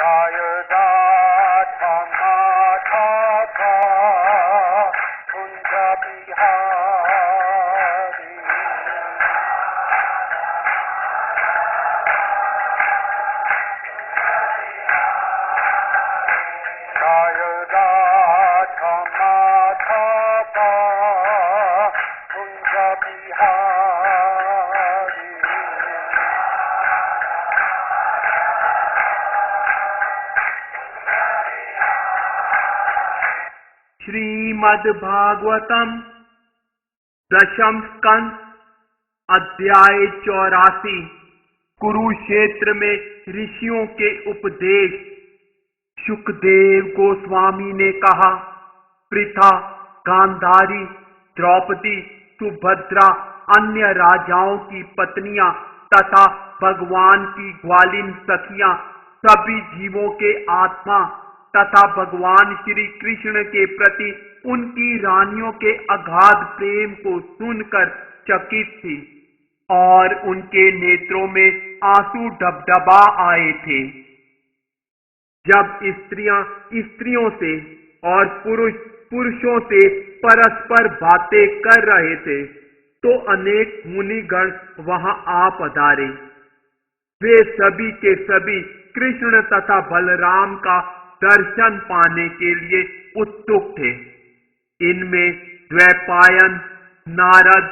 जय राधा माधव कुंज बिहारी। जय राधा माधव कुंज बिहारी। श्रीमद् भागवतम दशम स्कंद अध्याय 84। कुरुक्षेत्र में ऋषियों के उपदेश। शुकदेव गोस्वामी ने कहा, पृथा, गांधारी, द्रौपदी, सुभद्रा, अन्य राजाओं की पत्नियां तथा भगवान की ग्वालिन सखियां सभी जीवों के आत्मा तथा भगवान श्री कृष्ण के प्रति उनकी रानियों के अगाध प्रेम को सुनकर चकित थी और उनके नेत्रों में आंसू डबडबा आए थे। जब स्त्रियां स्त्रियों से और पुरुष पुरुषों से परस्पर बातें कर रहे थे तो अनेक मुनिगण वहां आ पधारे। वे सभी के सभी कृष्ण तथा बलराम का दर्शन पाने के लिए उत्सुक थे। इनमें द्वैपायन, नारद,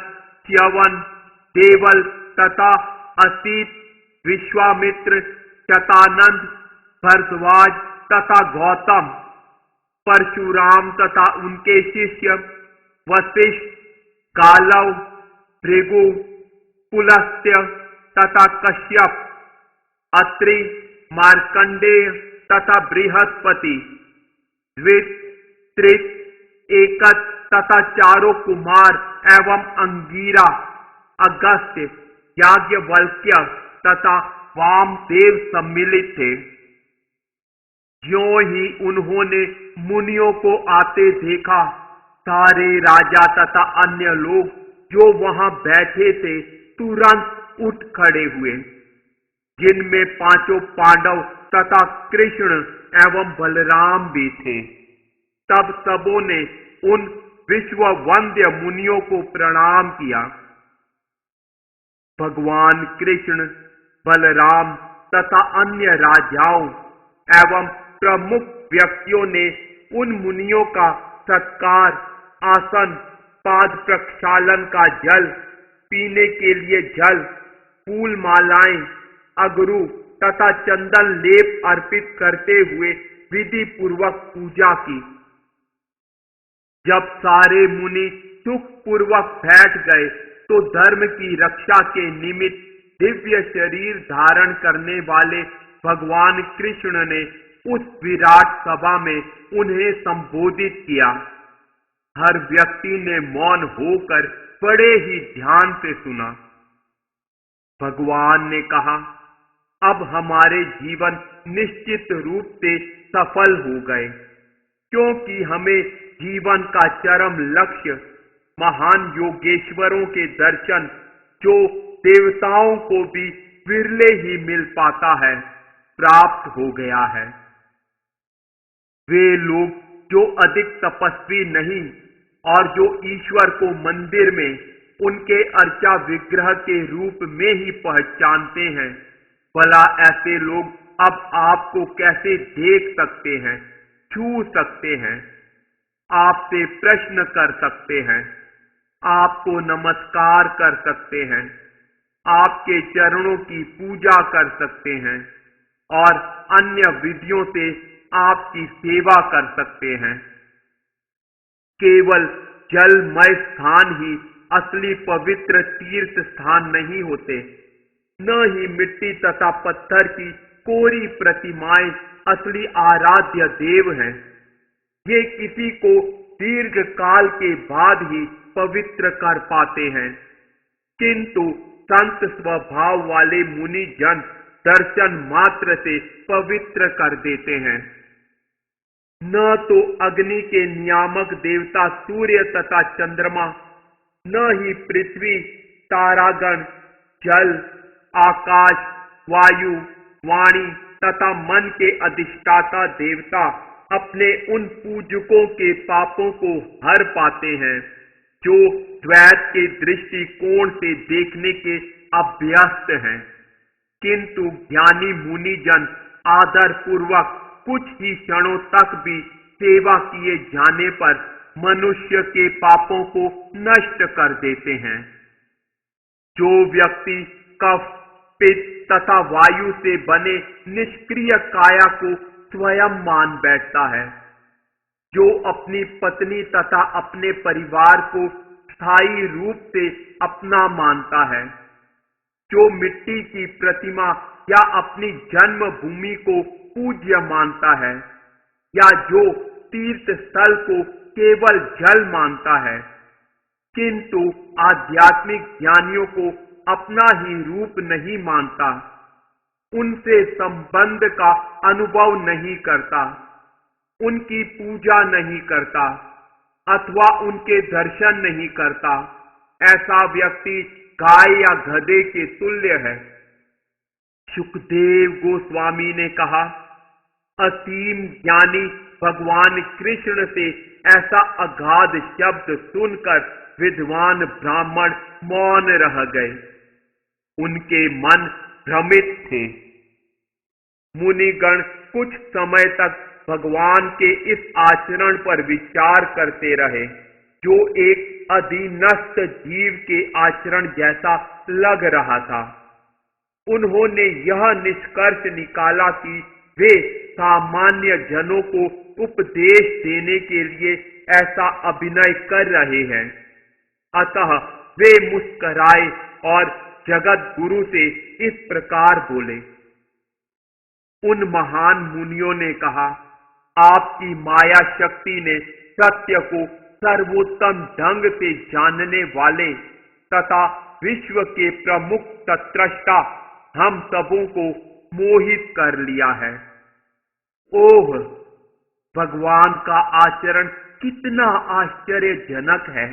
च्यवन, देवल तथा असित, विश्वामित्र, शतानंद, भरद्वाज तथा गौतम, परशुराम तथा उनके शिष्य वशिष्ठ, गालव, भृगु, पुलस्त्य तथा कश्यप, अत्रि, मार्कंडेय तथा बृहस्पति, द्वित, त्रित, एकत तथा चारों कुमार एवं अंगीरा, अगस्त्य, याज्ञवल्क्य तथा वामदेव सम्मिलित थे। ज्यों ही उन्होंने मुनियों को आते देखा, सारे राजा तथा अन्य लोग जो वहां बैठे थे तुरंत उठ खड़े हुए, जिनमें पांचों पांडव तथा कृष्ण एवं बलराम भी थे। तब सबों ने उन विश्ववंद्य मुनियों को प्रणाम किया। भगवान कृष्ण, बलराम तथा अन्य राजाओं एवं प्रमुख व्यक्तियों ने उन मुनियों का सत्कार, आसन, पाद प्रक्षालन का जल, पीने के लिए जल, फूल मालाएं, अगरू तथा चंदन लेप अर्पित करते हुए विधि पूर्वक पूजा की। जब सारे मुनि सुख पूर्वक बैठ गए तो धर्म की रक्षा के निमित्त दिव्य शरीर धारण करने वाले भगवान कृष्ण ने उस विराट सभा में उन्हें संबोधित किया। हर व्यक्ति ने मौन होकर बड़े ही ध्यान से सुना। भगवान ने कहा, अब हमारे जीवन निश्चित रूप से सफल हो गए, क्योंकि हमें जीवन का चरम लक्ष्य महान योगेश्वरों के दर्शन, जो देवताओं को भी विरले ही मिल पाता है, प्राप्त हो गया है। वे लोग जो अधिक तपस्वी नहीं और जो ईश्वर को मंदिर में उनके अर्चा विग्रह के रूप में ही पहचानते हैं, भला ऐसे लोग अब आपको कैसे देख सकते हैं, छू सकते हैं, आपसे प्रश्न कर सकते हैं, आपको नमस्कार कर सकते हैं, आपके चरणों की पूजा कर सकते हैं और अन्य विधियों से आपकी सेवा कर सकते हैं। केवल जलमय स्थान ही असली पवित्र तीर्थ स्थान नहीं होते, न ही मिट्टी तथा पत्थर की कोरी प्रतिमाएं असली आराध्य देव हैं। ये किसी को दीर्घ काल के बाद ही पवित्र कर पाते हैं, किंतु संत स्वभाव वाले मुनि जन दर्शन मात्र से पवित्र कर देते हैं। न तो अग्नि के नियामक देवता सूर्य तथा चंद्रमा, न ही पृथ्वी, तारागण, जल, आकाश, वायु, वाणी तथा मन के अधिष्ठाता देवता अपने उन पूजकों के पापों को हर पाते हैं जो द्वैत के दृष्टिकोण से देखने के अभ्यस्त हैं। किंतु ज्ञानी मुनिजन आदर पूर्वक कुछ ही क्षणों तक भी सेवा किए जाने पर मनुष्य के पापों को नष्ट कर देते हैं। जो व्यक्ति कफ, पित्त तथा वायु से बने निष्क्रिय काया को स्वयं मान बैठता है, जो अपनी पत्नी तथा अपने परिवार को स्थायी रूप से अपना मानता है, जो मिट्टी की प्रतिमा या अपनी जन्मभूमि को पूज्य मानता है, या जो तीर्थ स्थल को केवल जल मानता है, किंतु आध्यात्मिक ज्ञानियों को अपना ही रूप नहीं मानता, उनसे संबंध का अनुभव नहीं करता, उनकी पूजा नहीं करता अथवा उनके दर्शन नहीं करता, ऐसा व्यक्ति गाय या गधे के तुल्य है। सुखदेव गोस्वामी ने कहा, असीम ज्ञानी भगवान कृष्ण से ऐसा अगाध शब्द सुनकर विद्वान ब्राह्मण मौन रह गए। उनके मन भ्रमित थे। मुनिगण कुछ समय तक भगवान के इस आचरण पर विचार करते रहे, जो एक अधीनस्थ जीव के आचरण जैसा लग रहा था। उन्होंने यह निष्कर्ष निकाला कि वे सामान्य जनों को उपदेश देने के लिए ऐसा अभिनय कर रहे हैं। अतः वे मुस्कराए और जगत गुरु से इस प्रकार बोले। उन महान मुनियों ने कहा, आपकी माया शक्ति ने सत्य को सर्वोत्तम ढंग से जानने वाले तथा विश्व के प्रमुख तत्रष्टा हम सबों को मोहित कर लिया है। ओह, भगवान का आचरण कितना आश्चर्यजनक है।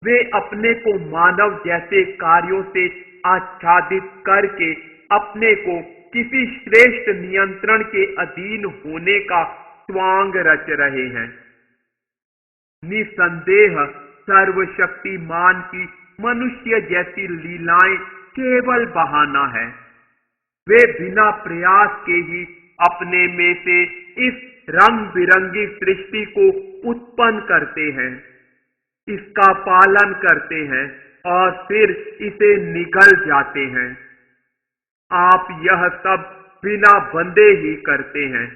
वे अपने को मानव जैसे कार्यों से आच्छादित करके अपने को किसी श्रेष्ठ नियंत्रण के अधीन होने का स्वांग रच रहे हैं। निसंदेह सर्वशक्तिमान की मनुष्य जैसी लीलाएं केवल बहाना है। वे बिना प्रयास के ही अपने में से इस रंग बिरंगी सृष्टि को उत्पन्न करते हैं, इसका पालन करते हैं और फिर इसे निगल जाते हैं। आप यह सब बिना बंधे ही करते हैं।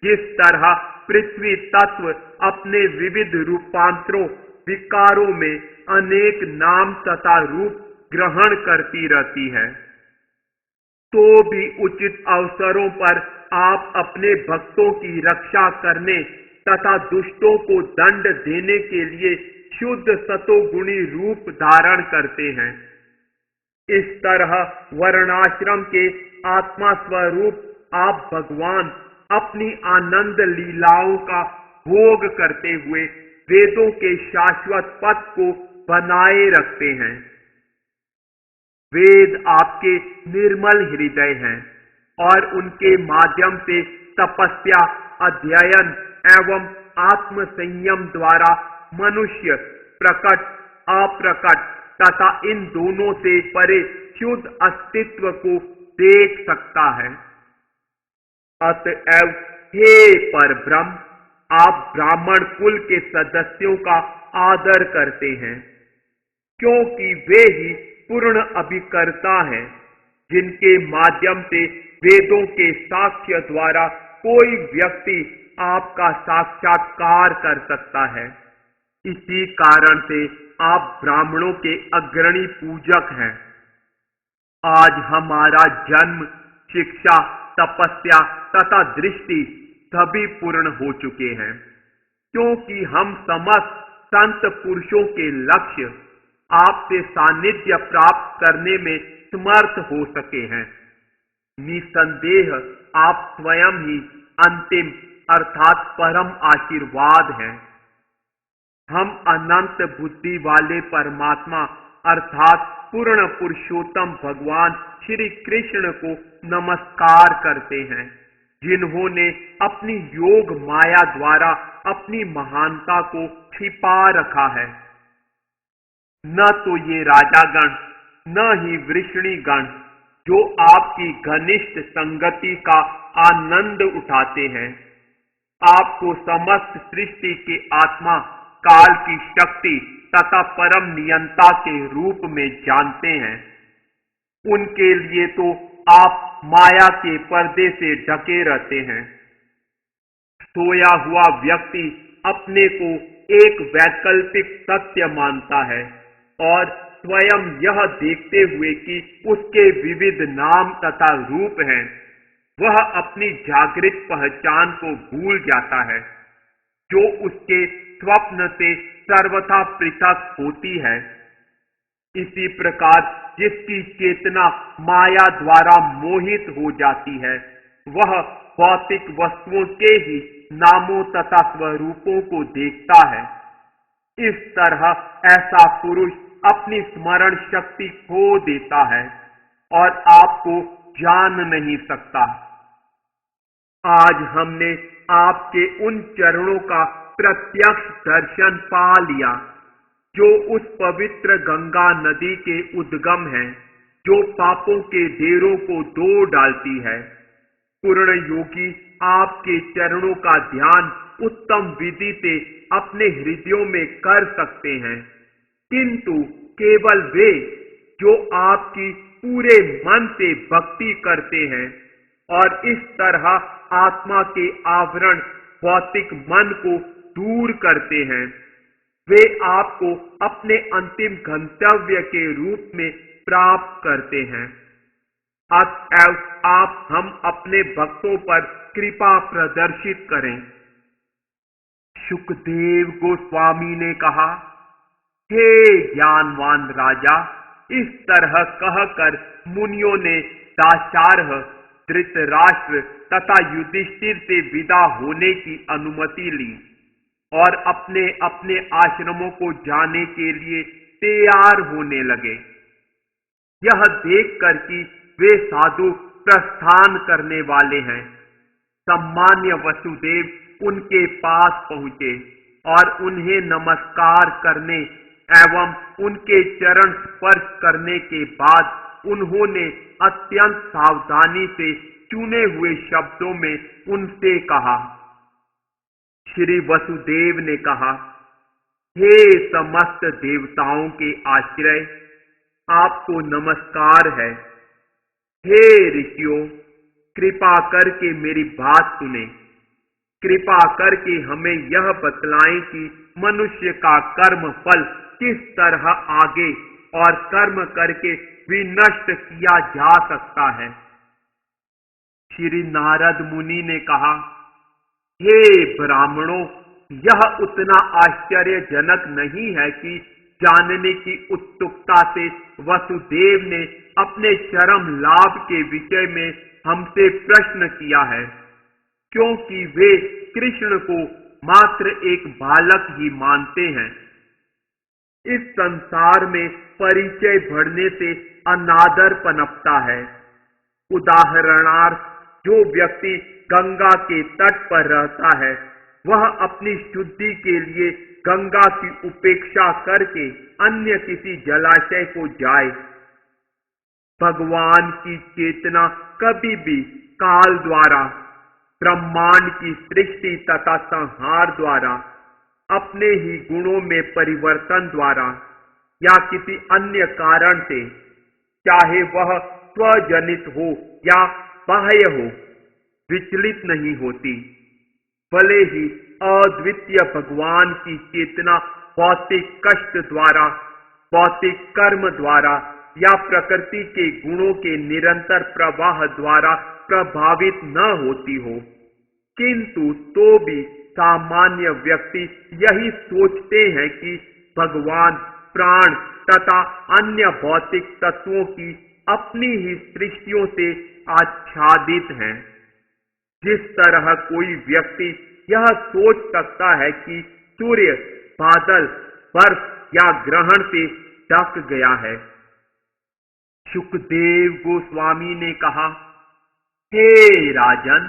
जिस तरह पृथ्वी तत्व अपने विविध रूपांतरों विकारों में अनेक नाम तथा रूप ग्रहण करती रहती है, तो भी उचित अवसरों पर आप अपने भक्तों की रक्षा करने तथा दुष्टों को दंड देने के लिए शुद्ध सतोगुणी रूप धारण करते हैं। इस तरह वर्णाश्रम के आत्मा स्वरूप आप भगवान अपनी आनंद लीलाओं का भोग करते हुए वेदों के शाश्वत पद को बनाए रखते हैं। वेद आपके निर्मल हृदय हैं और उनके माध्यम से तपस्या, अध्ययन एवं आत्म संयम द्वारा मनुष्य प्रकट, अप्रकट तथा इन दोनों से परे शुद्ध अस्तित्व को देख सकता है। अतएव हे परब्रह्म, आप ब्राह्मण कुल के सदस्यों का आदर करते हैं, क्योंकि वे ही पूर्ण अभिकर्ता हैं, जिनके माध्यम से वेदों के साक्ष्य द्वारा कोई व्यक्ति आपका साक्षात्कार कर सकता है। इसी कारण से आप ब्राह्मणों के अग्रणी पूजक हैं। आज हमारा जन्म, शिक्षा, तपस्या तथा दृष्टि सभी पूर्ण हो चुके हैं, क्योंकि हम समस्त संत पुरुषों के लक्ष्य आपसे सानिध्य प्राप्त करने में समर्थ हो सके हैं। निसंदेह आप स्वयं ही अंतिम अर्थात परम आशीर्वाद हैं। हम अनंत बुद्धि वाले परमात्मा अर्थात पूर्ण पुरुषोत्तम भगवान श्री कृष्ण को नमस्कार करते हैं, जिन्होंने अपनी योग माया द्वारा अपनी महानता को छिपा रखा है। न तो ये राजागण, न ही वृषणीगण, जो आपकी घनिष्ठ संगति का आनंद उठाते हैं, आपको समस्त सृष्टि के आत्मा, काल की शक्ति तथा परम नियंता के रूप में जानते हैं। उनके लिए तो आप माया के पर्दे से ढके रहते हैं। सोया हुआ व्यक्ति अपने को एक वैकल्पिक सत्य मानता है और स्वयं यह देखते हुए कि उसके विविध नाम तथा रूप हैं, वह अपनी जागृत पहचान को भूल जाता है, जो उसके स्वप्न से सर्वथा पृथक होती है। इसी प्रकार जिसकी चेतना माया द्वारा मोहित हो जाती है, वह भौतिक वस्तुओं के ही नामों तथा स्वरूपों को देखता है। इस तरह ऐसा पुरुष अपनी स्मरण शक्ति खो देता है और आपको जान नहीं सकता। आज हमने आपके उन चरणों का प्रत्यक्ष दर्शन पा लिया, जो उस पवित्र गंगा नदी के उद्गम है, जो पापों के ढेरों को धो डालती है। पूर्ण योगी आपके चरणों का ध्यान उत्तम विधि से अपने हृदयों में कर सकते हैं, किंतु केवल वे जो आपकी पूरे मन से भक्ति करते हैं और इस तरह आत्मा के आवरण भौतिक मन को दूर करते हैं, वे आपको अपने अंतिम गंतव्य के रूप में प्राप्त करते हैं। अतएव आप हम अपने भक्तों पर कृपा प्रदर्शित करें। शुकदेव गोस्वामी ने कहा, हे ज्ञानवान राजा, इस तरह कहकर मुनियों ने दाशार्ह, धृतराष्ट्र तथा युधिष्ठिर से विदा होने की अनुमति ली और अपने अपने आश्रमों को जाने के लिए तैयार होने लगे। यह देखकर कि वे साधु प्रस्थान करने वाले हैं, सम्मान्य वसुदेव उनके पास पहुंचे और उन्हें नमस्कार करने एवं उनके चरण स्पर्श करने के बाद उन्होंने अत्यंत सावधानी से चुने हुए शब्दों में उनसे कहा। श्री वसुदेव ने कहा, हे समस्त देवताओं के आश्रय, आपको नमस्कार है। हे ऋषियों, कृपा करके मेरी बात सुने। कृपा करके हमें यह बतलाएं कि मनुष्य का कर्म फल किस तरह आगे और कर्म करके विनष्ट किया जा सकता है। श्री नारद मुनि ने कहा, हे ब्राह्मणों, यह उतना आश्चर्यजनक नहीं है कि जानने की उत्सुकता से वसुदेव ने अपने चरम लाभ के विषय में हमसे प्रश्न किया है, क्योंकि वे कृष्ण को मात्र एक बालक ही मानते हैं। इस संसार में परिचय बढ़ने से अनादर पनपता है। उदाहरणार्थ, जो व्यक्ति गंगा के तट पर रहता है, वह अपनी शुद्धि के लिए गंगा की उपेक्षा करके अन्य किसी जलाशय को जाए। भगवान की चेतना कभी भी काल द्वारा, ब्रह्मांड की सृष्टि तथा संहार द्वारा, अपने ही गुणों में परिवर्तन द्वारा या किसी अन्य कारण से, चाहे वह स्वजनित हो या बाह्य हो, विचलित नहीं होती। भले ही अद्वितीय भगवान की चेतना भौतिक कष्ट द्वारा, भौतिक कर्म द्वारा या प्रकृति के गुणों के निरंतर प्रवाह द्वारा प्रभावित न होती हो, किंतु तो भी सामान्य व्यक्ति यही सोचते हैं कि भगवान प्राण तथा अन्य भौतिक तत्वों की अपनी ही सृष्टियों से आच्छादित हैं। जिस तरह कोई व्यक्ति यह सोच सकता है कि सूर्य बादल, बर्फ या ग्रहण से ढक गया है, सुखदेव गोस्वामी ने कहा, हे राजन,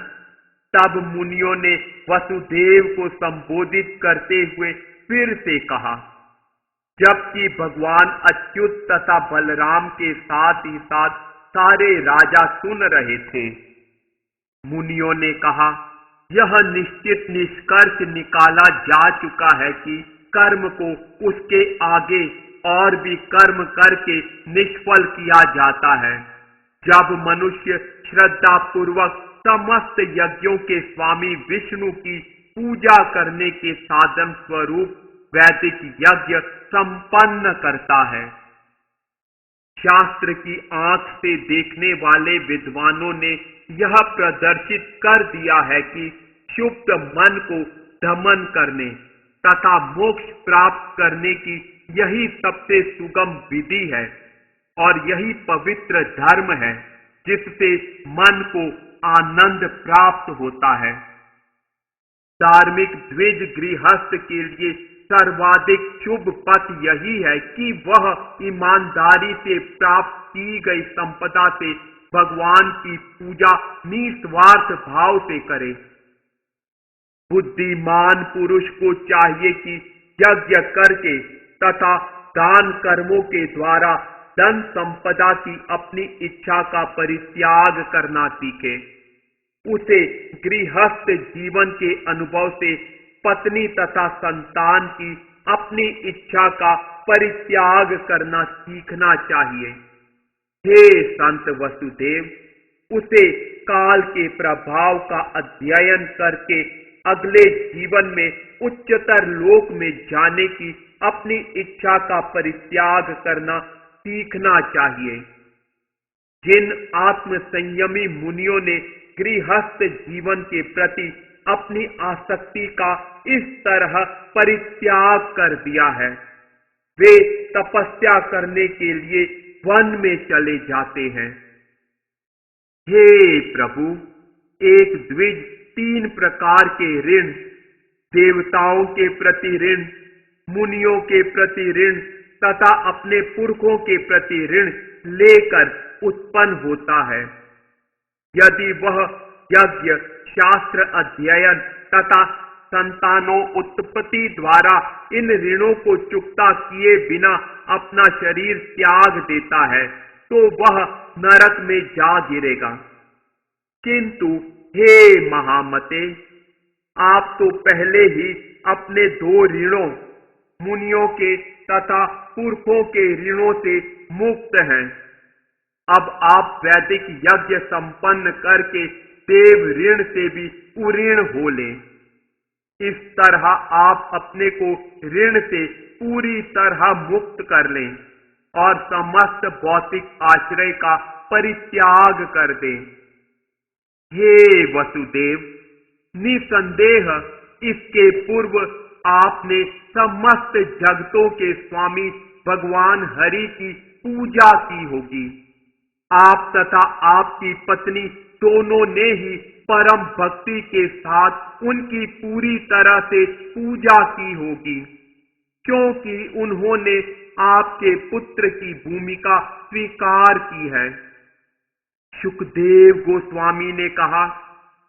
तब मुनियों ने वसुदेव को संबोधित करते हुए फिर से कहा, जबकि भगवान अच्युत तथा बलराम के साथ ही साथ सारे राजा सुन रहे थे। मुनियों ने कहा, यह निश्चित निष्कर्ष निकाला जा चुका है कि कर्म को उसके आगे और भी कर्म करके निष्फल किया जाता है। जब मनुष्य श्रद्धा पूर्वक समस्त यज्ञों के स्वामी विष्णु की पूजा करने के साधन स्वरूप वैदिक यज्ञ संपन्न करता है। शास्त्र की आंख से देखने वाले विद्वानों ने यह प्रदर्शित कर दिया है कि शुद्ध मन को दमन करने तथा मोक्ष प्राप्त करने की यही सबसे सुगम विधि है और यही पवित्र धर्म है जिससे मन को आनंद प्राप्त होता है। धार्मिक द्विज गृहस्थ के लिए सर्वाधिक शुभ पथ यही है कि वह ईमानदारी से प्राप्त की गई संपदा से भगवान की पूजा निस्वार्थ भाव से करे। बुद्धिमान पुरुष को चाहिए कि यज्ञ करके तथा दान कर्मों के द्वारा धन संपदा की अपनी इच्छा का परित्याग करना सीखे। उसे गृहस्थ जीवन के अनुभव से पत्नी तथा संतान की अपनी इच्छा का परित्याग करना सीखना चाहिए। हे संत वसुदेव, उसे काल के प्रभाव का अध्ययन करके अगले जीवन में उच्चतर लोक में जाने की अपनी इच्छा का परित्याग करना सीखना चाहिए। जिन आत्म संयमी मुनियों ने गृहस्थ जीवन के प्रति अपनी आसक्ति का इस तरह परित्याग कर दिया है, वे तपस्या करने के लिए वन में चले जाते हैं। हे प्रभु, एक द्विज 3 प्रकार के ऋण, देवताओं के प्रति ऋण, मुनियों के प्रति ऋण तथा अपने पुरखों के प्रति ऋण लेकर उत्पन्न होता है। यदि वह यज्ञ, शास्त्र अध्ययन तथा संतानों उत्पत्ति द्वारा इन ऋणों को चुकता किए बिना अपना शरीर त्याग देता है तो वह नरक में जा गिरेगा। किंतु हे महामते, आप तो पहले ही अपने 2 ऋणों, मुनियों के तथा पुरखों के ऋणों से मुक्त हैं। अब आप वैदिक यज्ञ संपन्न करके देव ऋण से भी उऋण हो लें। इस तरह आप अपने को ऋण से पूरी तरह मुक्त कर लें और समस्त भौतिक आश्रय का परित्याग कर दें। हे वसुदेव, निसंदेह इसके पूर्व आपने समस्त जगतों के स्वामी भगवान हरि की पूजा की होगी। आप तथा आपकी पत्नी दोनों ने ही परम भक्ति के साथ उनकी पूरी तरह से पूजा की होगी, क्योंकि उन्होंने आपके पुत्र की भूमिका स्वीकार की है। सुखदेव गोस्वामी ने कहा,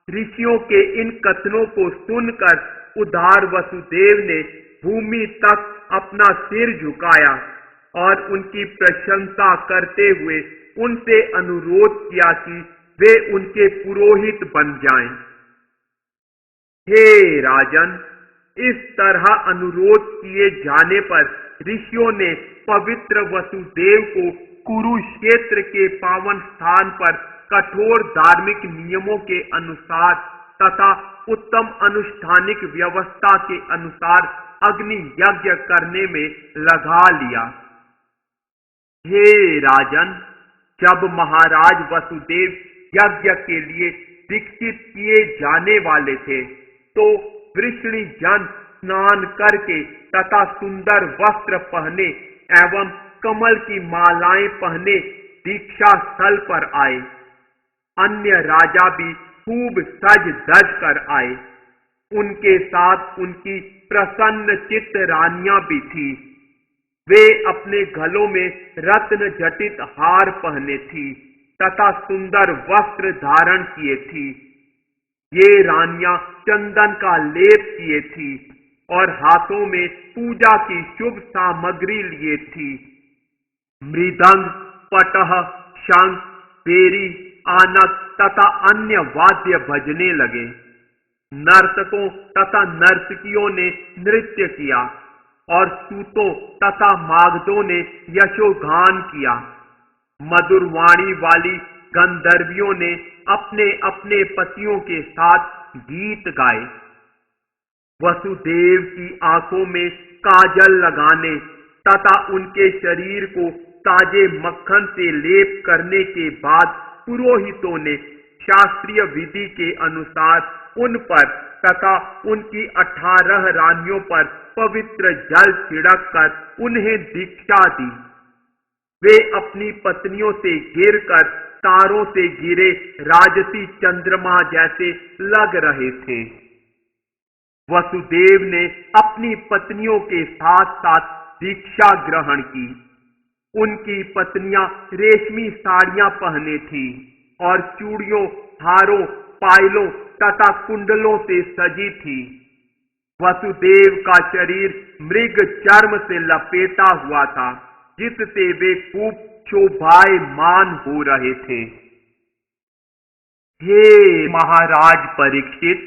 ऋषियों के इन कथनों को सुनकर उदार वसुदेव ने भूमि तक अपना सिर झुकाया और उनकी प्रशंसा करते हुए उनसे अनुरोध किया कि वे उनके पुरोहित बन जाएं। हे राजन, इस तरह अनुरोध किए जाने पर ऋषियों ने पवित्र वसुदेव को कुरुक्षेत्र के पावन स्थान पर कठोर धार्मिक नियमों के अनुसार तथा उत्तम अनुष्ठानिक व्यवस्था के अनुसार अग्नि यज्ञ करने में लगा लिया। हे राजन, जब महाराज वसुदेव यज्ञ के लिए दीक्षित किए जाने वाले थे तो वृष्णि जन स्नान करके तथा सुंदर वस्त्र पहने एवं कमल की मालाएं पहने दीक्षा स्थल पर आए। अन्य राजा भी खूब सज धज कर आए। उनके साथ उनकी प्रसन्न चित्त रानियां भी थी। वे अपने गलों में रत्न जटित हार पहने थी तथा सुंदर वस्त्र धारण किए थी। ये रानियां चंदन का लेप किए थी और हाथों में पूजा की शुभ सामग्री लिए थी। मृदंग, पटह, शंख, पेरी, आनक तथा अन्य वाद्य बजने लगे। नर्तकों तथा नर्तकियों ने नृत्य किया और सूतों तथा मागधों ने यशोगान किया। मधुर वाणी वाली गंधर्वियों ने अपने अपने पतियों के साथ गीत गाए। वसुदेव की आंखों में काजल लगाने तथा उनके शरीर को ताजे मक्खन से लेप करने के बाद पुरोहितों ने शास्त्रीय विधि के अनुसार उन पर तथा उनकी 18 रानियों पर पवित्र जल छिड़क कर उन्हें दीक्षा दी। वे अपनी पत्नियों से गिरकर तारों से गिरे राजसी चंद्रमा जैसे लग रहे थे। वसुदेव ने अपनी पत्नियों के साथ साथ दीक्षा ग्रहण की। उनकी पत्नियां रेशमी साड़ियां पहने थी और चूड़ियों, हारों, पायलों तथा कुंडलों से सजी थी। वसुदेव का शरीर मृग चर्म से लपेटा हुआ था, जिससे वे खूब शोभायमान हो रहे थे। हे महाराज परीक्षित,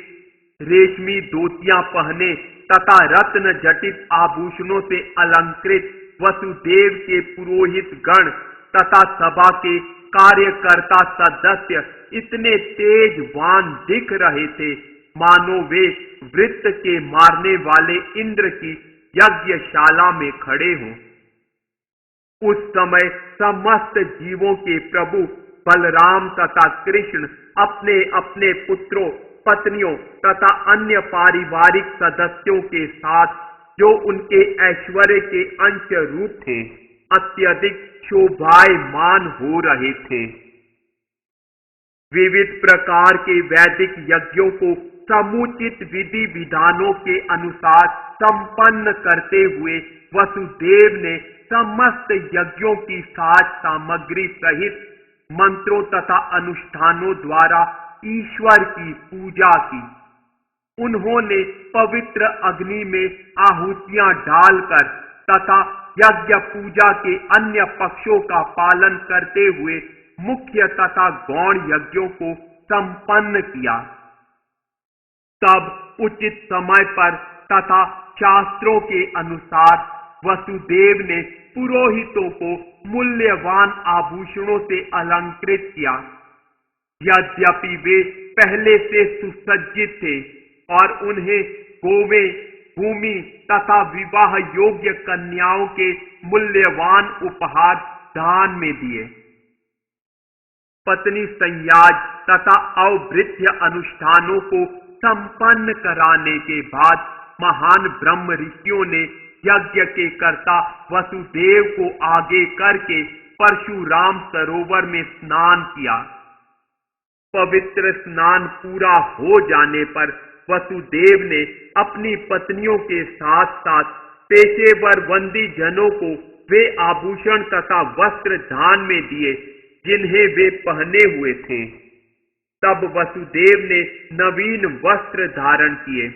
रेशमी धोतियां पहने तथा रत्न जटित आभूषणों से अलंकृत वसुदेव के पुरोहित गण तथा सभा के कार्यकर्ता सदस्य इतने तेजवान दिख रहे थे मानो वे वृत्त के मारने वाले इंद्र की यज्ञशाला में खड़े हों। उस समय समस्त जीवों के प्रभु बलराम तथा कृष्ण अपने अपने पुत्रों, पत्नियों तथा अन्य पारिवारिक सदस्यों के साथ, जो उनके ऐश्वर्य के अंश रूप थे, अत्यधिक शोभायमान हो रहे थे। विविध प्रकार के वैदिक यज्ञों को समुचित विधि विधानों के अनुसार संपन्न करते हुए वसुदेव ने समस्त यज्ञों की साज सामग्री सहित मंत्रों तथा अनुष्ठानों द्वारा ईश्वर की पूजा की। उन्होंने पवित्र अग्नि में आहुतियां डालकर तथा यज्ञ पूजा के अन्य पक्षों का पालन करते हुए मुख्य तथा गौण यज्ञों को संपन्न किया। तब उचित समय पर तथा शास्त्रों के अनुसार वसुदेव ने पुरोहितों को मूल्यवान आभूषणों से अलंकृत किया। यद्यपि वे पहले से सुसज्जित थे और उन्हें गोवे, भूमि तथा विवाह योग्य कन्याओं के मूल्यवान उपहार दान में दिए। पत्नी संयाज तथा अवभृत्य अनुष्ठानों को संपन्न कराने के बाद महान ब्रह्म ऋषियों ने यज्ञ के कर्ता वसुदेव को आगे करके परशुराम सरोवर में स्नान किया। पवित्र स्नान पूरा हो जाने पर वसुदेव ने अपनी पत्नियों के साथ साथ पेशेवर बंदी जनों को वे आभूषण तथा वस्त्र दान में दिए जिन्हें वे पहने हुए थे। तब वसुदेव ने नवीन वस्त्र धारण किए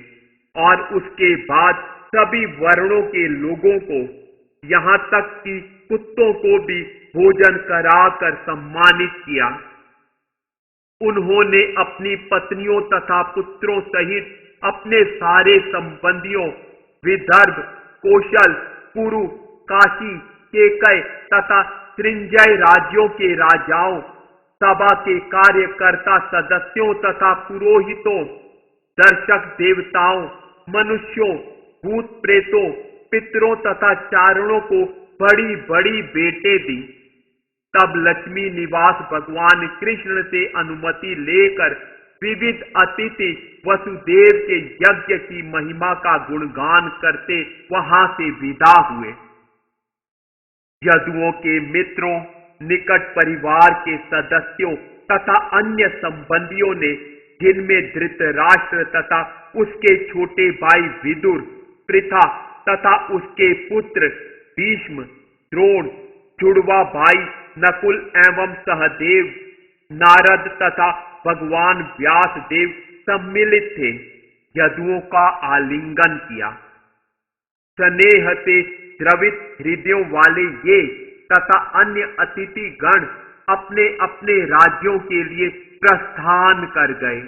और उसके बाद सभी वर्णों के लोगों को, यहाँ तक कि कुत्तों को भी भोजन कराकर सम्मानित किया। उन्होंने अपनी पत्नियों तथा पुत्रों सहित अपने सारे संबंधियों, विदर्भ, कौशल, कुरु, काशी, केकय तथा त्रिंजय राज्यों के राजाओं, सभा के कार्यकर्ता सदस्यों तथा पुरोहितों, दर्शक देवताओं, मनुष्यों, भूत प्रेतों, पितरों तथा चारणों को बड़ी बड़ी भेंटें दी। तब लक्ष्मी निवास भगवान कृष्ण से अनुमति लेकर विविध अतिथि वसुदेव के यज्ञ की महिमा का गुणगान करते वहां से विदा हुए। यदुओं के मित्रों, निकट परिवार के सदस्यों तथा अन्य संबंधियों ने, जिनमें धृतराष्ट्र तथा उसके छोटे भाई विदुर, पृथा तथा उसके पुत्र भीष्म, द्रोण, जुड़वा भाई नकुल एवं सहदेव, नारद तथा भगवान व्यास देव सम्मिलित थे, यदुओं का आलिंगन किया। स्नेह से द्रवित हृदयों वाले ये तथा अन्य अतिथि गण अपने अपने राज्यों के लिए प्रस्थान कर गए,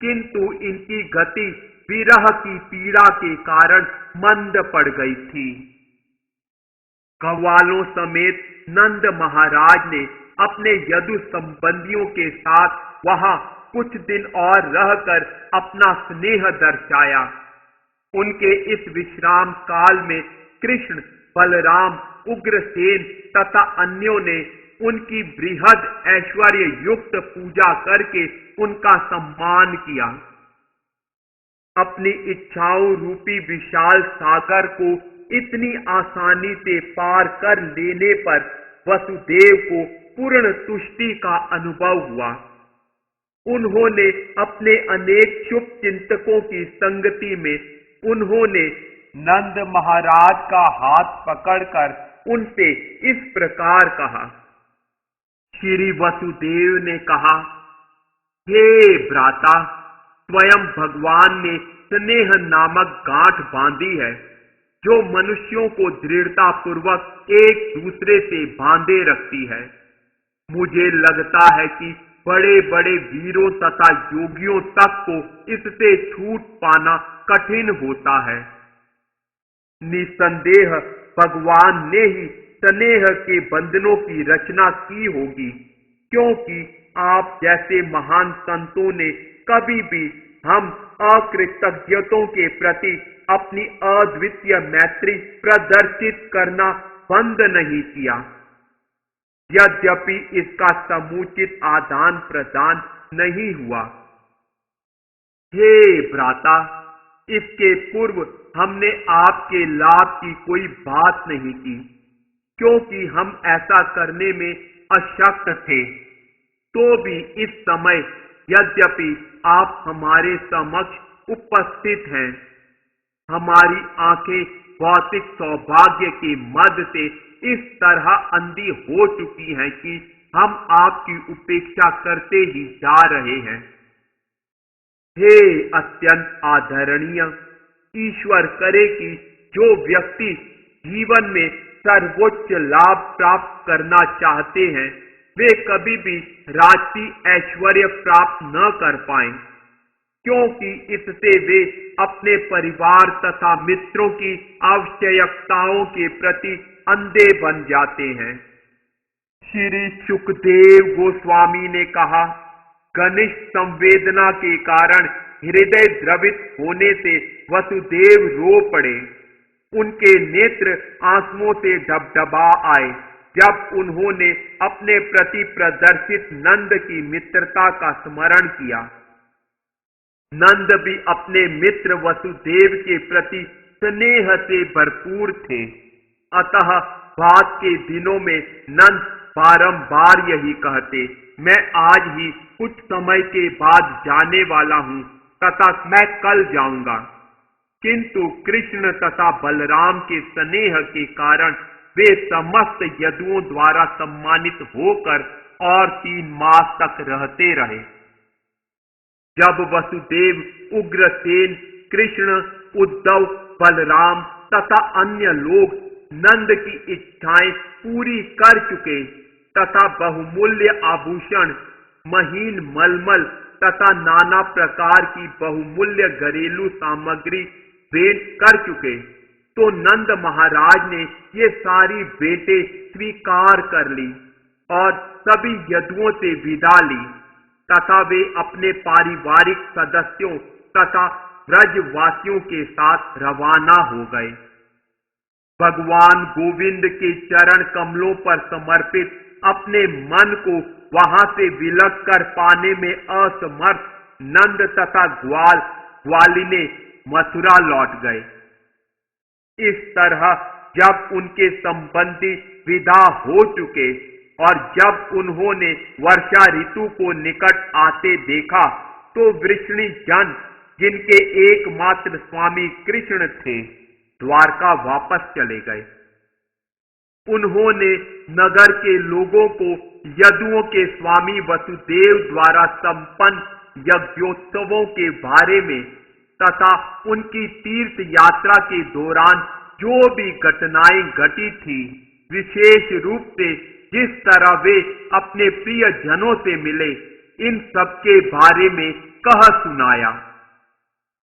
किंतु इनकी गति विरह की पीड़ा के कारण मंद पड़ गई थी। ग्वालों समेत नंद महाराज ने अपने यदु संबंधियों के साथ वहां कुछ दिन और रहकर अपना स्नेह दर्शाया। उनके इस विश्राम काल में कृष्ण, बलराम, उग्रसेन तथा अन्यों ने उनकी बृहद ऐश्वर्य युक्त पूजा करके उनका सम्मान किया। अपनी इच्छाओं रूपी विशाल सागर को इतनी आसानी से पार कर लेने पर वसुदेव को पूर्ण तुष्टि का अनुभव हुआ। उन्होंने अपने अनेक शुभ चिंतकों की संगति में उन्होंने नंद महाराज का हाथ पकड़कर उनसे इस प्रकार कहा। श्री वसुदेव ने कहा, हे भ्राता, स्वयं भगवान ने स्नेह नामक गांठ बांधी है, जो मनुष्यों को दृढ़ता पूर्वक एक दूसरे से बांधे रखती है। मुझे लगता है कि बड़े बड़े वीरों तथा योगियों तक को इससे छूट पाना कठिन होता है। निसंदेह भगवान ने ही स्नेह के बंधनों की रचना की होगी, क्योंकि आप जैसे महान संतों ने कभी भी हम अकृतज्ञतों के प्रति अपनी अद्वितीय मैत्री प्रदर्शित करना बंद नहीं किया। यद्यपि इसका समुचित आदान प्रदान नहीं हुआ। हे भ्राता, इसके पूर्व हमने आपके लाभ की कोई बात नहीं की, क्योंकि हम ऐसा करने में अशक्त थे। तो भी इस समय यद्यपि आप हमारे समक्ष उपस्थित हैं, हमारी आंखें भौतिक सौभाग्य के मद से इस तरह अंधी हो चुकी हैं कि हम आपकी उपेक्षा करते ही जा रहे हैं। हे अत्यंत आदरणीय, ईश्वर करे कि जो व्यक्ति जीवन में सर्वोच्च लाभ प्राप्त करना चाहते हैं, वे कभी भी राजसी ऐश्वर्य प्राप्त न कर पाएं, क्योंकि इससे वे अपने परिवार तथा मित्रों की आवश्यकताओं के प्रति अंधे बन जाते हैं। श्री सुखदेव गोस्वामी ने कहा, घनिष्ठ संवेदना के कारण हृदय द्रवित होने से वसुदेव रो पड़े। उनके नेत्र आंसुओं से डबडबा आए जब उन्होंने अपने प्रति प्रदर्शित नंद की मित्रता का स्मरण किया। नंद भी अपने मित्र वसुदेव के प्रति स्नेह से भरपूर थे, अतः बाद के दिनों में नंद बारंबार यही कहते, मैं आज ही कुछ समय के बाद जाने वाला हूं तथा मैं कल जाऊंगा। किंतु कृष्ण तथा बलराम के स्नेह के कारण वे समस्त यदुओं द्वारा सम्मानित होकर और 3 मास तक रहते रहे। जब वसुदेव, उग्रसेन, कृष्ण, उद्धव, बलराम तथा अन्य लोग नंद की इच्छाएं पूरी कर चुके तथा बहुमूल्य आभूषण, महीन मलमल तथा नाना प्रकार की बहुमूल्य घरेलू सामग्री भेंट कर चुके, तो नंद महाराज ने ये सारी भेंटें स्वीकार कर ली और सभी यदुओं से विदा ली तथा वे अपने पारिवारिक सदस्यों तथा ब्रजवासियों के साथ रवाना हो गए। भगवान गोविंद के चरण कमलों पर समर्पित अपने मन को वहां से विलग कर पाने में असमर्थ नंद तथा ग्वालिने मथुरा लौट गए। इस तरह जब उनके संबंधी विदा हो चुके और जब उन्होंने वर्षा ऋतु को निकट आते देखा, तो वृषणी जन, जिनके एकमात्र स्वामी कृष्ण थे, द्वारका वापस चले गए। उन्होंने नगर के लोगों को यदुओं के स्वामी वसुदेव द्वारा संपन्न यज्ञोत्सवों के बारे में तथा उनकी तीर्थ यात्रा के दौरान जो भी घटनाएं घटी थी, विशेष रूप से जिस तरह वे अपने प्रिय जनों से मिले, इन सब के बारे में कह सुनाया।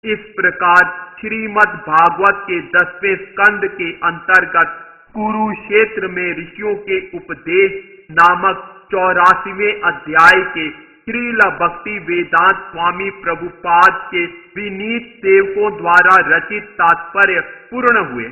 इस प्रकार श्रीमद् भागवत के 10वें स्कंद के अंतर्गत कुरुक्षेत्र में ऋषियों के उपदेश नामक 84वें अध्याय के श्रील भक्ति वेदांत स्वामी प्रभुपाद के विनीत सेवकों द्वारा रचित तात्पर्य पूर्ण हुए।